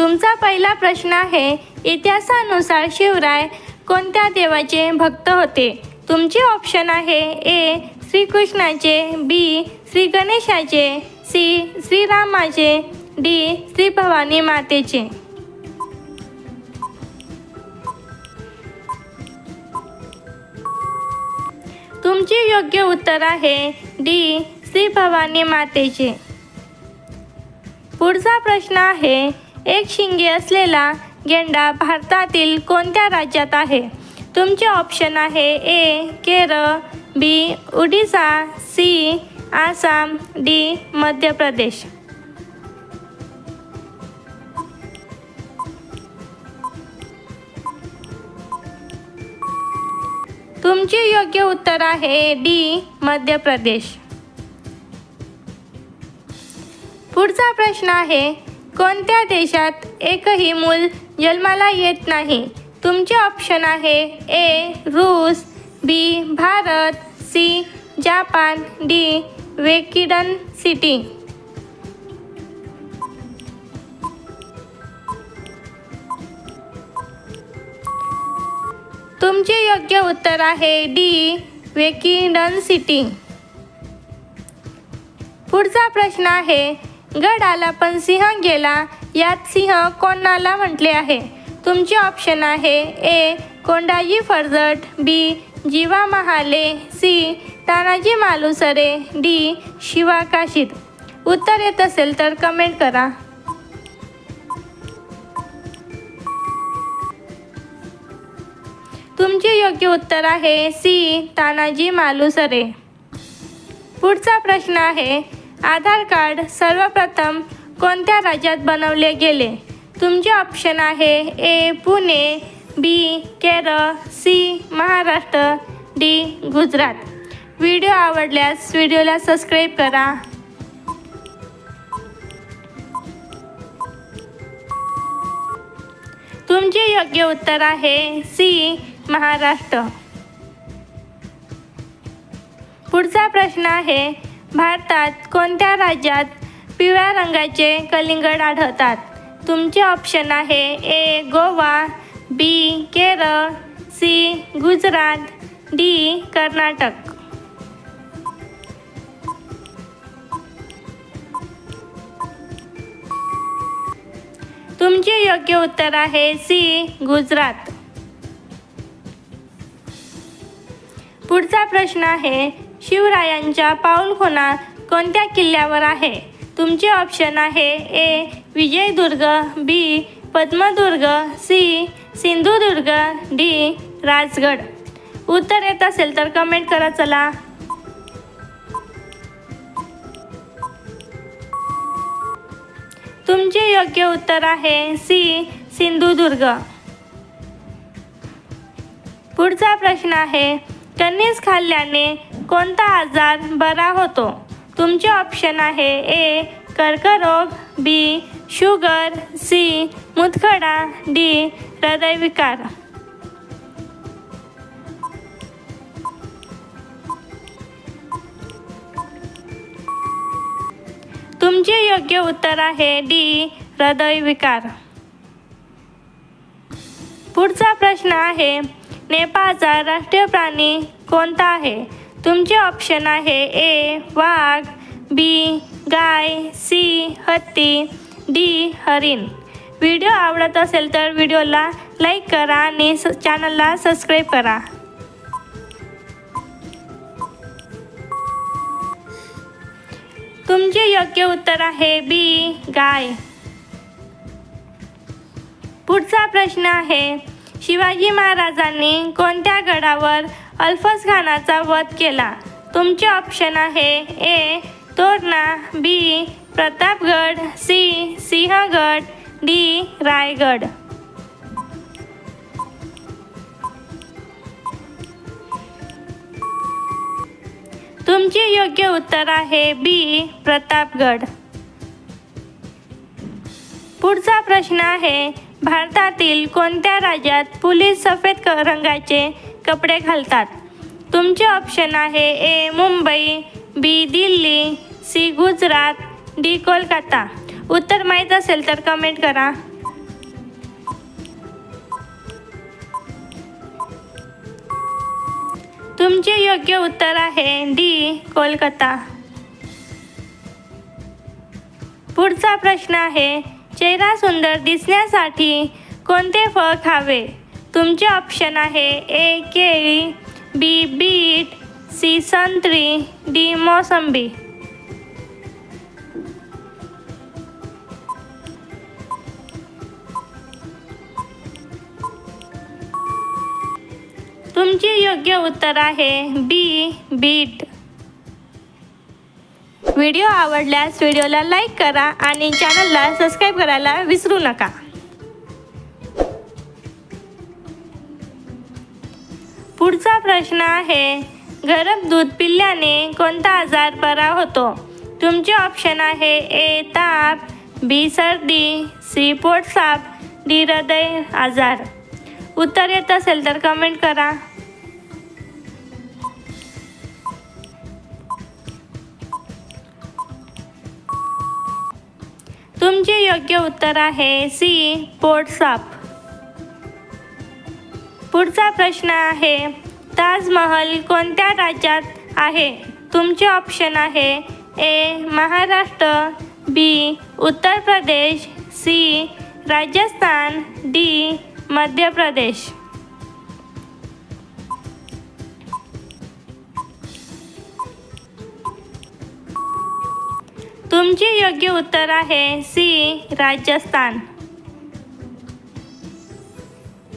तुमचा पहिला प्रश्न आहे, इतिहासानुसार शिवराय कोणत्या देवाचे भक्त होते? तुमचे ऑप्शन आहे ए श्रीकृष्णाचे, बी श्री गणेशाचे, सी श्रीरामाचे, डी श्री भवानी मातेचे. तुमचे योग्य उत्तर आहे डी श्री भवानी मातेचे. पुढचा प्रश्न आहे, एक शिंगे असलेला गेंडा भारतातील कोणत्या राज्यात आहे? तुमचे ऑप्शन आहे ए केरळ, बी ओडिशा, सी आसाम, डी मध्य प्रदेश. तुमचे योग्य उत्तर आहे डी मध्य प्रदेश. पुढचा प्रश्न आहे, कोणत्या देशात एकही मूल जन्माला येत नाही? तुमचे ऑप्शन आहे ए रूस, बी भारत, सी जापान, डी वेकिडन सिटी. तुमचे योग्य उत्तर आहे डी वेकिडन सिटी. पुढचा प्रश्न आहे, गड आला पण सिंह गेला, यात सिंह कोणाला म्हटले आहे? तुमचे ऑप्शन आहे ए कोंडाजी फर्जट, बी जीवा महाले, सी तानाजी मालुसरे, डी शिवा काशीद. उत्तर येत असेल तर कमेंट करा. तुमचे योग्य उत्तर आहे सी तानाजी मालुसरे. पुढचा प्रश्न आहे, आधार कार्ड सर्वप्रथम कोणत्या राज्यात बनवले गेले? तुमचे ऑप्शन आहे A Pune, B Kerala, C Maharashtra, D Gujarat. Video आवडल्यास व्हिडिओला सबस्क्राईब करा. तुमचे योग्य उत्तर आहे सी महाराष्ट्र. पुढचा प्रश्न आहे, भारतात कोणत्या राज्यात पिवळ्या रंगाचे कलिंगड आढळतात? तुमचे ऑप्शन आहे ए गोवा, बी केरळ, सी गुजरात, डी कर्नाटक. तुमचे योग्य उत्तर आहे सी गुजरात. पुढचा प्रश्न आहे, शिवरायांच्या पाऊलखुणा कोणत्या किल्ल्यावर आहे? तुमचे ऑप्शन आहे ए विजयदुर्ग, बी पद्मदुर्ग, सी सिंधुदुर्ग, डी राजगड. उत्तर येत असेल तर कमेंट करा. चला, तुमचे योग्य उत्तर आहे सी सिंधुदुर्ग. पुढचा प्रश्न आहे, कणीस खाल्ल्याने कोणता आजार बरा होतो? तुमचे ऑप्शन आहे ए कर्करोग, बी शुगर, सी मूतखडा, डी हृदयविकार. तुमचे योग्य उत्तर आहे डी हृदयविकार. पुढचा प्रश्न आहे, नेपाळचा राष्ट्रीय प्राणी कोणता आहे? तुमचे ऑप्शन आहे ए वाघ, बी गाय, सी हत्ती, डी हरिण. व्हिडिओ आवडत असेल तर व्हिडिओला लाईक करा आणि चॅनलला सबस्क्राईब करा. तुमचे योग्य उत्तर आहे बी गाय. पुढचा प्रश्न आहे, शिवाजी महाराजांनी कोणत्या गडावर अल्फज खानाचा वध केला? तुमचे ऑप्शन आहे ए तोरणा, बी प्रतापगड, सी सिंहगड, डी रायगड. तुमचे योग्य उत्तर आहे बी प्रतापगड. पुढचा प्रश्न आहे, भारतातील कोणत्या राज्यात पोलीस सफेद रंगाचे कपडे घालतात? तुमचे ऑप्शन आहे ए मुंबई, बी दिल्ली, सी गुजरात, डी कोलकाता. उत्तर माहीत असेल तर कमेंट करा. तुमचे योग्य उत्तर आहे डी कोलकाता. पुढचा प्रश्न आहे, चेहरा सुंदर दिसण्यासाठी कोणते फळ खावे? तुमचे ऑप्शन आहे ए केळी, बी बीट, सी संत्री, डी मोसंबी. तुमचे योग्य उत्तर आहे बी बीट. व्हिडिओ आवडल्यास व्हिडिओला लाईक करा आणि चॅनलला सबस्क्राईब करायला विसरू नका. पुढचा प्रश्न आहे, गरम दूध पिल्याने कोणता आजार बरा होतो? तुमचे ऑप्शन आहे ए ताप, बी सर्दी, सी पोटसाप, डी हृदय आजार. उत्तर येत असेल तर कमेंट करा. तुमचे योग्य उत्तर आहे सी पोटसाप. पुढचा प्रश्न आहे, ताजमहल कोणत्या राज्यात आहे? तुमचे ऑप्शन आहे ए महाराष्ट्र, बी उत्तर प्रदेश, सी राजस्थान, डी मध्य प्रदेश. तुमचे योग्य उत्तर आहे सी राजस्थान.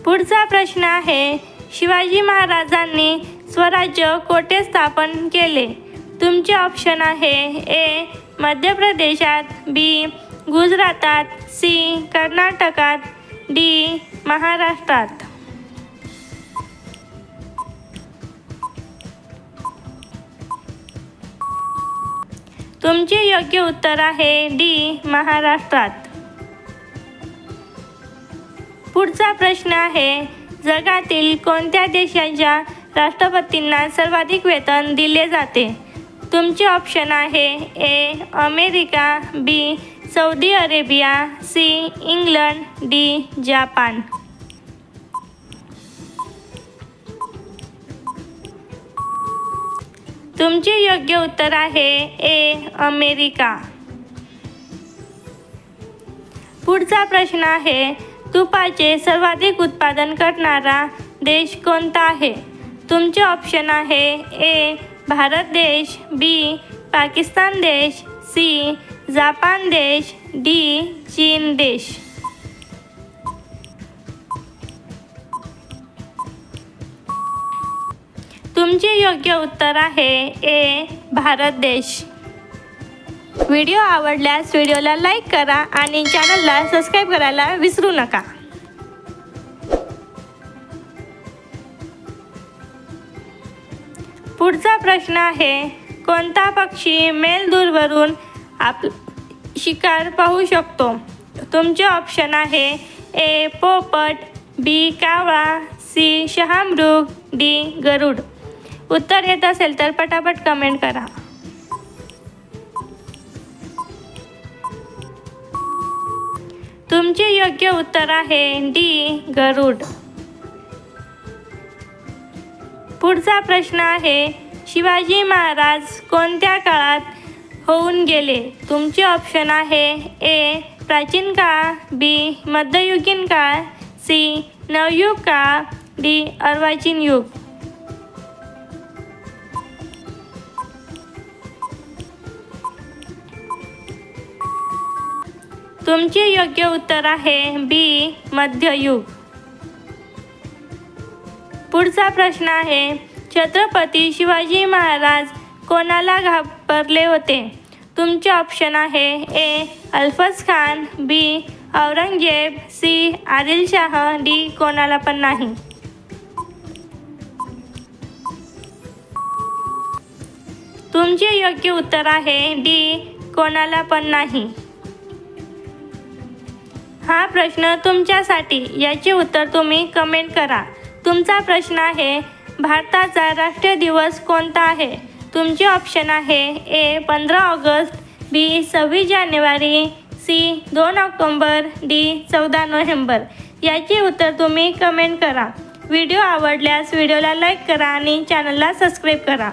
पुढचा प्रश्न आहे, शिवाजी महाराजांनी स्वराज्य कोठे स्थापन केले? तुमचे ऑप्शन आहे ए मध्य प्रदेशात, बी गुजरातात, सी कर्नाटकात, डी महाराष्ट्रात. तुमचे योग्य उत्तर आहे डी महाराष्ट्रात. पुढचा प्रश्न आहे, जगातील कोणत्या देशाच्या राष्ट्रपतींना सर्वाधिक वेतन दिले जाते? तुमचे ऑप्शन आहे A America, B Saudi Arabia, C England, D Japan. तुमचे योग्य उत्तर आहे ए अमेरिका. पुढचा प्रश्न आहे, तुपाचे सर्वाधिक उत्पादन करणारा देश कोणता आहे? तुमचे ऑप्शन आहे ए भारत देश, बी पाकिस्तान देश, सी जपान देश, डी चीन देश. तुमचे योग्य उत्तर आहे ए भारत देश. व्हिडिओ आवडल्यास व्हिडिओला लाईक करा आणि चॅनलला सबस्क्राईब करायला विसरू नका. पुढचा प्रश्न आहे, कोणता पक्षी मेलदूरवरून शिकार पाहू शकतो? तुमचे ऑप्शन आहे ए पोपट, बी कावळा, सी शहामृग, डी गरुड. उत्तर येत असेल तर पटापट कमेंट करा. तुमचे योग्य उत्तर आहे डी गरुड. पुढचा प्रश्न आहे, शिवाजी महाराज कोणत्या काळात होऊन गेले? तुमचे ऑप्शन आहे ए प्राचीन काळ, बी मध्ययुगीन काळ, सी नवयुग काळ, डी अर्वाचीन युग. तुमचे योग्य उत्तर आहे बी मध्ययुग. पुढचा प्रश्न आहे, छत्रपती शिवाजी महाराज कोणाला घाबरले होते? तुमचे ऑप्शन आहे ए अल्फज खान, बी औरंगजेब, सी आदिलशाह, डी कोणाला पण नाही. तुमचे योग्य उत्तर आहे डी कोणाला पण नाही. हा प्रश्न तुमच्यासाठी, याचे उत्तर तुम्ही कमेंट करा. तुमचा प्रश्न आहे, भारताचा राष्ट्रीय दिवस कोणता आहे? तुमचे ऑप्शन आहे ए 15 ऑगस्ट, बी 26 जानेवारी, सी 2 ऑक्टोंबर, डी 14 नोव्हेंबर. याचे उत्तर तुम्ही कमेंट करा. व्हिडिओ आवडल्यास व्हिडिओला लाईक करा आणि चॅनलला सबस्क्राईब करा.